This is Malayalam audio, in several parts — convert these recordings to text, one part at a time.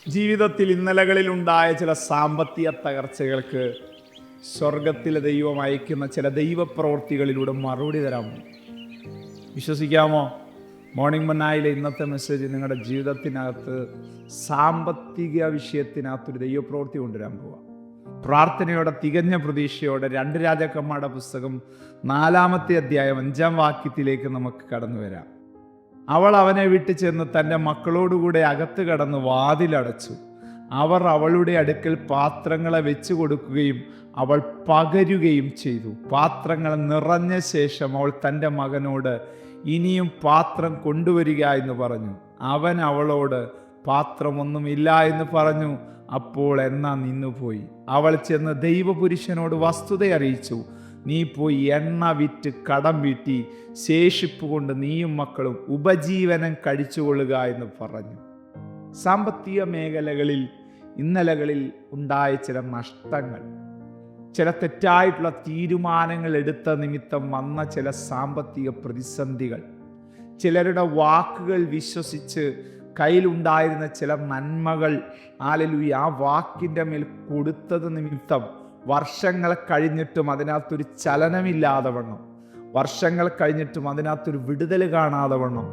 ജീവിതത്തിൽ ഇന്നലകളിൽ ഉണ്ടായ ചില സാമ്പത്തിക തകർച്ചകൾക്ക് സ്വർഗത്തിലെ ദൈവം അയക്കുന്ന ചില ദൈവപ്രവൃത്തികളിലൂടെ മറുപടി തരാമോ? വിശ്വസിക്കാമോ? മോർണിംഗ് മന്നായിലെ ഇന്നത്തെ മെസ്സേജ് നിങ്ങളുടെ ജീവിതത്തിനകത്ത് സാമ്പത്തിക വിഷയത്തിനകത്തൊരു ദൈവപ്രവൃത്തി കൊണ്ടുവരാൻ പോവുക. പ്രാർത്ഥനയോടെ തികഞ്ഞ പ്രതീക്ഷയോടെ 2 രാജാക്കന്മാരുടെ പുസ്തകം 4-ാമത്തെ അധ്യായം 5-ാം വാക്യത്തിലേക്ക് നമുക്ക് കടന്നു വരാം. അവൾ അവനെ വിട്ടു ചെന്ന് തൻ്റെ മക്കളോടുകൂടെ അകത്ത് കടന്ന് വാതിലടച്ചു. അവർ അവളുടെ അടുക്കൽ പാത്രങ്ങളെ വെച്ചു കൊടുക്കുകയും അവൾ പകരുകയും ചെയ്തു. പാത്രങ്ങൾ നിറഞ്ഞ ശേഷം അവൾ തൻ്റെ മകനോട് ഇനിയും പാത്രം കൊണ്ടുവരിക എന്ന് പറഞ്ഞു. അവൻ അവളോട് പാത്രമൊന്നുമില്ല എന്ന് പറഞ്ഞു. അപ്പോൾ എണ്ണ നിന്നുപോയി. അവൾ ചെന്ന് ദൈവപുരുഷനോട് വസ്തുത അറിയിച്ചു. നീ പോയി എണ്ണ വിറ്റ് കടം വീട്ടി ശേഷിപ്പ് കൊണ്ട് നീയും മക്കളും ഉപജീവനം കഴിച്ചുകൊള്ളുക എന്ന് പറഞ്ഞു. സാമ്പത്തിക മേഖലകളിൽ ഇന്നലകളിൽ ഉണ്ടായ ചില നഷ്ടങ്ങൾ, ചില തെറ്റായിട്ടുള്ള തീരുമാനങ്ങൾ എടുത്ത നിമിത്തം വന്ന ചില സാമ്പത്തിക പ്രതിസന്ധികൾ, ചിലരുടെ വാക്കുകൾ വിശ്വസിച്ച് കയ്യിലുണ്ടായിരുന്ന ചില നന്മകൾ ആ വാക്കിൻ്റെ മേൽ കൊടുത്തത് നിമിത്തം വർഷങ്ങൾ കഴിഞ്ഞിട്ടും അതിനകത്തൊരു ചലനമില്ലാതെ വണ്ണം, വർഷങ്ങൾ കഴിഞ്ഞിട്ടും അതിനകത്തൊരു വിടുതൽ കാണാതെ വണ്ണം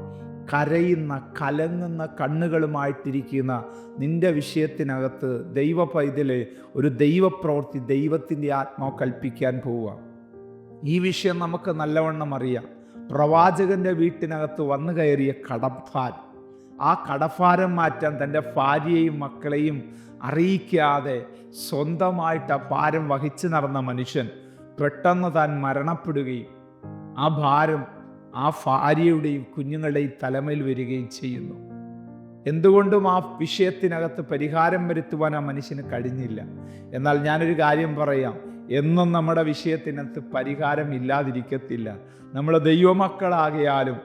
കരയുന്ന കലങ്ങുന്ന കണ്ണുകളുമായിട്ടിരിക്കുന്ന നിന്റെ വിഷയത്തിനകത്ത് ദൈവ പൈതലെ ഒരു ദൈവപ്രവൃത്തി ദൈവത്തിൻ്റെ ആത്മാവ് കൽപ്പിക്കാൻ പോവുക. ഈ വിഷയം നമുക്ക് നല്ലവണ്ണം അറിയാം. പ്രവാചകന്റെ വീട്ടിനകത്ത് വന്നു കയറിയ കടഭാരം, ആ കടഭാരം മാറ്റാൻ തൻ്റെ ഭാര്യയെയും മക്കളെയും അറിയിക്കാതെ സ്വന്തമായിട്ട് ആ ഭാരം വഹിച്ചു നടന്ന മനുഷ്യൻ പെട്ടെന്ന് താൻ മരണപ്പെടുകയും ആ ഭാരം ആ ഭാര്യയുടെയും കുഞ്ഞുങ്ങളുടെയും തലമേൽ വരികയും ചെയ്യുന്നു. എന്തുകൊണ്ടും ആ വിഷയത്തിനകത്ത് പരിഹാരം വരുത്തുവാൻ ആ മനുഷ്യന് കഴിഞ്ഞില്ല. എന്നാൽ ഞാനൊരു കാര്യം പറയാം, എന്നും നമ്മുടെ വിഷയത്തിനകത്ത് പരിഹാരം ഇല്ലാതിരിക്കത്തില്ല. നമ്മൾ ദൈവമക്കളാകിയാലും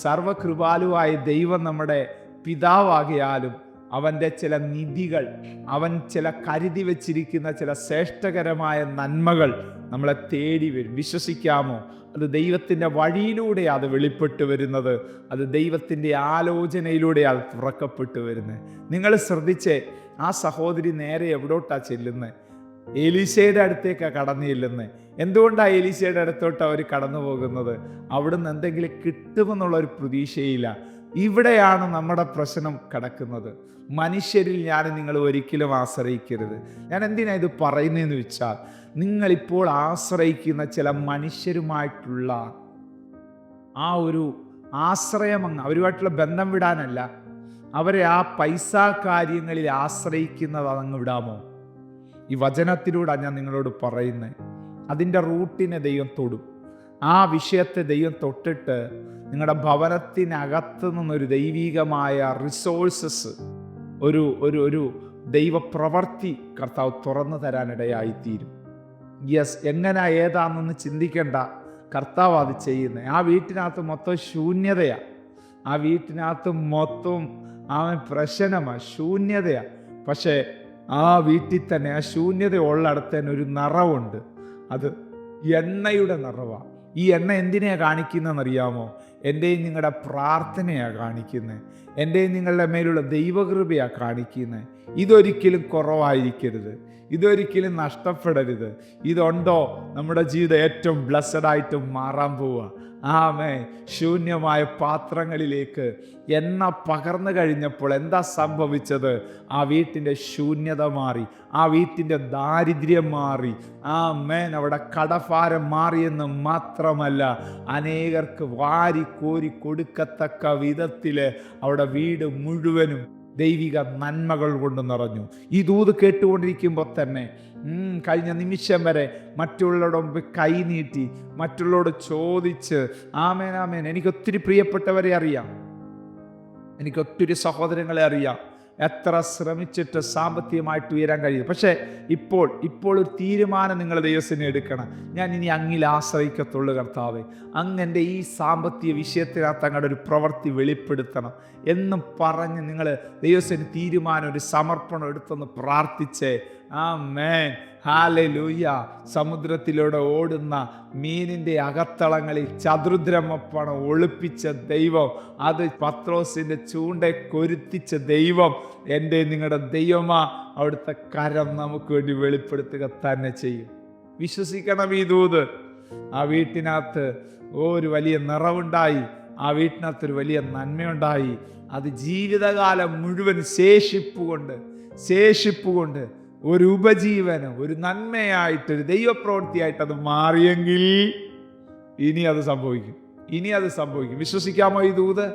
സർവകൃപാലുവായ ദൈവം നമ്മുടെ പിതാവാകിയാലും അവൻ്റെ ചില നിധികൾ, അവൻ ചില കരുതി വച്ചിരിക്കുന്ന ചില ശ്രേഷ്ഠകരമായ നന്മകൾ നമ്മളെ തേടി വരും. വിശ്വസിക്കാമോ? അത് ദൈവത്തിൻ്റെ വഴിയിലൂടെ അത് വെളിപ്പെട്ട് വരുന്നത്, അത് ദൈവത്തിൻ്റെ ആലോചനയിലൂടെയാണ് തുറക്കപ്പെട്ടു വരുന്നത്. നിങ്ങൾ ശ്രദ്ധിച്ചേ, ആ സഹോദരി നേരെ എവിടോട്ടാണ് ചെല്ലുന്നത്? എലീശയുടെ അടുത്തേക്കാണ് കടന്നു ചെല്ലുന്നത്. എന്തുകൊണ്ടാണ് എലീശയുടെ അടുത്തോട്ട് അവർ കടന്നു പോകുന്നത്? അവിടുന്ന് എന്തെങ്കിലും കിട്ടുമെന്നുള്ളൊരു പ്രതീക്ഷയില്ല. ഇവിടെയാണ് നമ്മുടെ പ്രശ്നം കിടക്കുന്നത്. മനുഷ്യരിൽ ഞാൻ നിങ്ങൾ ഒരിക്കലും ആശ്രയിക്കരുത്. ഞാൻ എന്തിനാ ഇത് പറയുന്നതെന്ന് വെച്ചാൽ, നിങ്ങളിപ്പോൾ ആശ്രയിക്കുന്ന ചില മനുഷ്യരുമായിട്ടുള്ള ആ ഒരു ആശ്രയം അവരുമായിട്ടുള്ള ബന്ധം വിടാനല്ല, അവരെ ആ പൈസ കാര്യങ്ങളിൽ ആശ്രയിക്കുന്നത് അതങ്ങ് വിടാമോ? ഈ വചനത്തിലൂടെ ഞാൻ നിങ്ങളോട് പറയുന്നത്, അതിൻ്റെ റൂട്ടിനെ ദൈവം തൊടും. ആ വിഷയത്തെ ദൈവം തൊട്ടിട്ട് നിങ്ങളുടെ ഭവനത്തിനകത്ത് നിന്നൊരു ദൈവികമായ റിസോഴ്സസ്, ഒരു ദൈവപ്രവർത്തി കർത്താവ് തുറന്നു തരാനിടയായിത്തീരും. യെസ്, എങ്ങനെ ഏതാണെന്ന് ചിന്തിക്കേണ്ട, കർത്താവ് അത് ചെയ്യുന്നത്. ആ വീട്ടിനകത്ത് മൊത്തം ശൂന്യതയാണ്. ആ വീട്ടിനകത്ത് മൊത്തം പ്രശ്നമാണ്, ശൂന്യതയാണ്. പക്ഷേ ആ വീട്ടിൽ തന്നെ ആ ശൂന്യത ഉള്ളിടത്ത് തന്നെ ഒരു നിറവുണ്ട്. അത് എണ്ണയുടെ നിറവാണ്. ഈ എണ്ണ എന്തിനെയാണ് കാണിക്കുന്നതെന്നറിയാമോ? എൻ്റെയും നിങ്ങളുടെ പ്രാർത്ഥനയാണ് കാണിക്കുന്നത്. എൻ്റെയും നിങ്ങളുടെ മേലുള്ള ദൈവകൃപയാണ് കാണിക്കുന്നത്. ഇതൊരിക്കലും കുറവായിരിക്കരുത്, ഇതൊരിക്കലും നഷ്ടപ്പെടരുത്. ഇതുണ്ടോ നമ്മുടെ ജീവിതം ഏറ്റവും ബ്ലസ്സഡ് ആയിട്ട് മാറാൻ പോവുക. ആമേൻ. ശൂന്യമായ പാത്രങ്ങളിലേക്ക് എണ്ണ പകർന്നു കഴിഞ്ഞപ്പോൾ എന്താ സംഭവിച്ചത്? ആ വീട്ടിൻ്റെ ശൂന്യത മാറി, ആ വീട്ടിൻ്റെ ദാരിദ്ര്യം മാറി. ആമേൻ. അവിടെ കടഭാരം മാറിയെന്ന് മാത്രമല്ല, അനേകർക്ക് വാരി കോരി കൊടുക്കത്തക്ക വിധത്തിൽ അവിടെ വീട് മുഴുവനും ദൈവിക നന്മകൾ കൊണ്ട് നിറഞ്ഞു. ഈ ദൂത് കേട്ടുകൊണ്ടിരിക്കുമ്പോൾ തന്നെ കഴിഞ്ഞ നിമിഷം വരെ മറ്റുള്ളവരുടെ മുമ്പിൽ കൈ നീട്ടി, മറ്റുള്ളവരോട് ചോദിച്ച് ആമേൻ ആമേൻ, എനിക്കൊത്തിരി പ്രിയപ്പെട്ടവരെ അറിയാം, എനിക്കൊത്തിരി സഹോദരങ്ങളെ അറിയാം, എത്ര ശ്രമിച്ചിട്ട് സാമ്പത്തികമായിട്ട് ഉയരാൻ കഴിയും. പക്ഷേ ഇപ്പോൾ ഒരു തീരുമാനം നിങ്ങൾ ദൈവത്തിനെ എടുക്കണം. ഞാൻ ഇനി അങ്ങിൽ ആശ്രയിക്കത്തുള്ളൂ കർത്താവേ, അങ്ങൻ്റെ ഈ സാമ്പത്തിക വിഷയത്തിനകത്ത് അങ്ങയുടെ ഒരു പ്രവൃത്തി വെളിപ്പെടുത്തണം എന്നും പറഞ്ഞ് നിങ്ങൾ ദൈവത്തിന് തീരുമാനം, ഒരു സമർപ്പണം എടുത്തൊന്ന് പ്രാർത്ഥിച്ചേ. ആമേൻ. ഹല്ലേലൂയ. സമുദ്രത്തിലൂടെ ഓടുന്ന മീനിന്റെ അകത്തളങ്ങളിൽ ചതുർദ്രമപ്പണം ഒളിപ്പിച്ച ദൈവം, അത് പത്രോസിന്റെ ചൂണ്ടെ കൊരുത്തിച്ച ദൈവം, എൻ്റെ നിങ്ങളുടെ ദൈവമാ. അവിടുത്തെ കരം നമുക്ക് വേണ്ടി വെളിപ്പെടുത്തുക തന്നെ ചെയ്യും. വിശ്വസിക്കണം ഈ ദൂത്. ആ വീട്ടിനകത്ത് ഒരു വലിയ നിറവുണ്ടായി, ആ വീട്ടിനകത്തൊരു വലിയ നന്മയുണ്ടായി. അത് ജീവിതകാലം മുഴുവൻ ശേഷിപ്പുകൊണ്ട് ഒരു ഉപജീവനം, ഒരു നന്മയായിട്ട്, ഒരു ദൈവപ്രവൃത്തിയായിട്ട് അത് മാറിയെങ്കിൽ ഇനി അത് സംഭവിക്കും. വിശ്വസിക്കാമോ ഈ ദൂത്?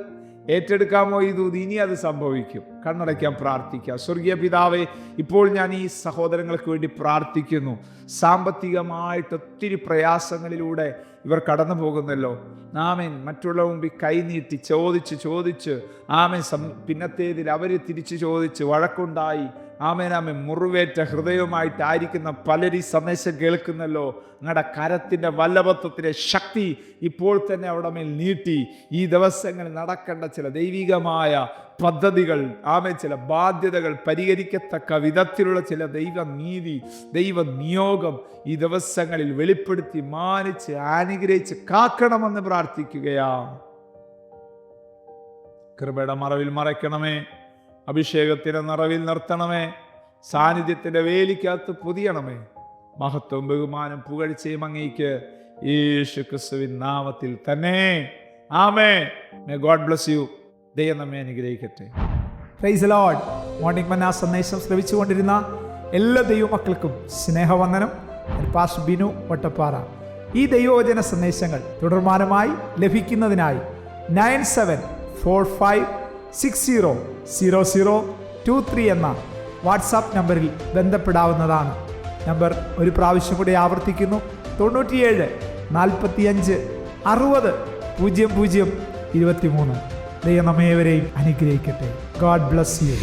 ഏറ്റെടുക്കാമോ ഈ ദൂത്? ഇനി അത് സംഭവിക്കും. കണ്ണടയ്ക്കാൻ പ്രാർത്ഥിക്കാം. സ്വർഗീയ പിതാവേ, ഇപ്പോൾ ഞാൻ ഈ സഹോദരങ്ങൾക്ക് വേണ്ടി പ്രാർത്ഥിക്കുന്നു. സാമ്പത്തികമായിട്ട് ഒത്തിരി പ്രയാസങ്ങളിലൂടെ ഇവർ കടന്നു പോകുന്നല്ലോ. ആമേൻ. മറ്റുള്ള മുമ്പിൽ കൈനീട്ടി ചോദിച്ച് ആമേൻ, പിന്നത്തേതിൽ അവർ തിരിച്ചു ചോദിച്ച് വഴക്കുണ്ടായി. ആമേൻ. മുറിവേറ്റ ഹൃദയവുമായിട്ടായിരിക്കുന്ന പലരും സന്ദേശം കേൾക്കുന്നല്ലോ. നിങ്ങളുടെ കരത്തിൻ്റെ വല്ലഭത്വത്തിൻ്റെ ശക്തി ഇപ്പോൾ തന്നെ അവിടെ മേൽ നീട്ടി ഈ ദിവസങ്ങളിൽ നടക്കേണ്ട ചില ദൈവികമായ പദ്ധതികൾ, ആമേൻ, ചില ബാധ്യതകൾ പരിഹരിക്കത്തക്ക വിധത്തിലുള്ള ചില ദൈവനീതി, ദൈവനിയോഗം ഈ ദിവസങ്ങളിൽ വെളിപ്പെടുത്തി മാനിച്ച് അനുഗ്രഹിച്ച് കാക്കണമെന്ന് പ്രാർത്ഥിക്കുകയാ. കൃപയുടെ മറവിൽ മറയ്ക്കണമേ, അഭിഷേകത്തിന്റെ നിറവിൽ നിർത്തണമേ, സാന്നിധ്യത്തിന്റെ വേലിക്കകത്ത് പൊതിയണമേ. മഹത്വം, ബഹുമാനം, പുകഴ്ചയും അങ്ങേക്ക് യേശു ക്രിസ്തുവിൻ നാമത്തിൽ തന്നെ. ആമേൻ. May God bless you. ദൈവം നമ്മെ അനുഗ്രഹിക്കട്ടെ. Praise the Lord. മോർണിംഗ് മന്ന സന്ദേശം ശ്രവിച്ചുകൊണ്ടിരുന്ന എല്ലാ ദൈവമക്കൾക്കും സ്നേഹവന്ദനം. പാസ്റ്റർ ബിനു വട്ടപ്പാറ. ഈ ദൈവവചന സന്ദേശങ്ങൾ തുടർമാനമായി ലഭിക്കുന്നതിനായി 9745600023 എന്ന വാട്സാപ്പ് നമ്പറിൽ ബന്ധപ്പെടാവുന്നതാണ്. നമ്പർ ഒരു പ്രാവശ്യം കൂടി ആവർത്തിക്കുന്നു: 97 45 60 00 23. ദൈവം നമ്മേവരെയും അനുഗ്രഹിക്കട്ടെ. God bless U.